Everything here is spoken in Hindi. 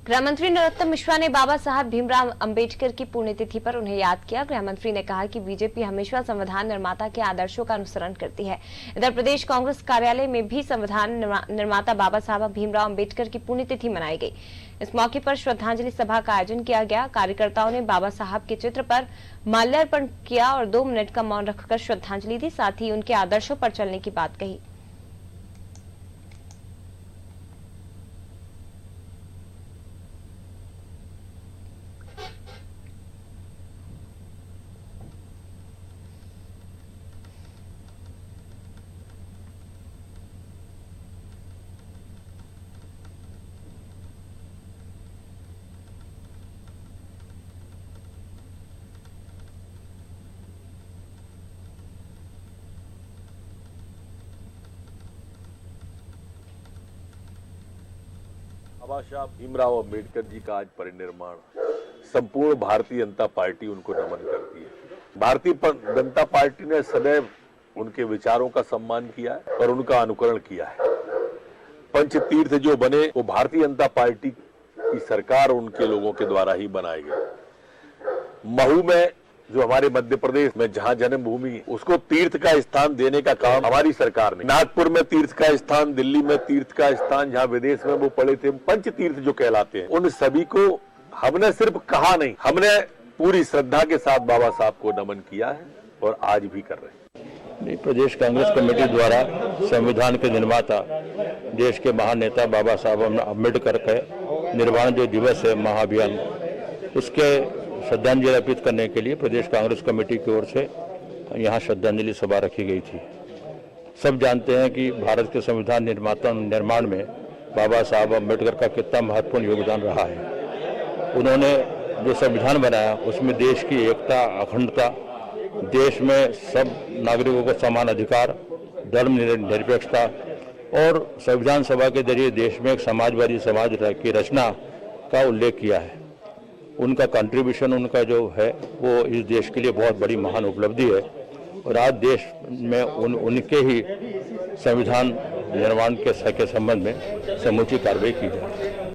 गृह मंत्री नरोत्तम मिश्रा ने बाबा साहब भीमराव अंबेडकर की पुण्यतिथि पर उन्हें याद किया। गृह मंत्री ने कहा कि बीजेपी हमेशा संविधान निर्माता के आदर्शों का अनुसरण करती है। इधर प्रदेश कांग्रेस कार्यालय में भी संविधान निर्माता बाबा साहब भीमराव अंबेडकर की पुण्यतिथि मनाई गई। इस मौके पर श्रद्धांजलि सभा का आयोजन किया गया। कार्यकर्ताओं ने बाबा साहब के चित्र पर माल्यार्पण किया और 2 मिनट का मौन रखकर श्रद्धांजलि दी। साथ ही उनके आदर्शों पर चलने की बात कही। बाबा साहब भीमराव अंबेडकर जी का आज परिनिर्वाण, संपूर्ण भारतीय जनता पार्टी उनको नमन करती है। भारतीय जनता पार्टी ने सदैव उनके विचारों का सम्मान किया है और उनका अनुकरण किया है। पंचतीर्थ जो बने वो भारतीय जनता पार्टी की सरकार उनके लोगों के द्वारा ही बनाए गए। महू में जो हमारे मध्य प्रदेश में जहां जन्मभूमि, उसको तीर्थ का स्थान देने का काम हमारी सरकार ने, नागपुर में तीर्थ का स्थान, दिल्ली में तीर्थ का स्थान, जहां विदेश में वो पड़े थे, पंच तीर्थ जो कहलाते हैं, उन सभी को हमने सिर्फ कहा नहीं, हमने पूरी श्रद्धा के साथ बाबा साहब को नमन किया है और आज भी कर रहे हैं। प्रदेश कांग्रेस कमेटी द्वारा संविधान के निर्माता, देश के महान नेता बाबा साहब अम्बेडकर के निर्वाण जो दिवस है, महाअभियान, उसके श्रद्धांजलि अर्पित करने के लिए प्रदेश कांग्रेस कमेटी की ओर से यहाँ श्रद्धांजलि सभा रखी गई थी। सब जानते हैं कि भारत के संविधान निर्माण में बाबा साहब अम्बेडकर का कितना महत्वपूर्ण योगदान रहा है। उन्होंने जो संविधान बनाया उसमें देश की एकता, अखंडता, देश में सब नागरिकों को समान अधिकार, धर्म निरपेक्षता और संविधान सभा के जरिए देश में एक समाजवादी समाज की रचना का उल्लेख किया है। उनका कंट्रीब्यूशन, उनका जो है वो इस देश के लिए बहुत बड़ी महान उपलब्धि है और आज देश में उनके ही संविधान निर्माण के संबंध में समूची कार्रवाई की जाए।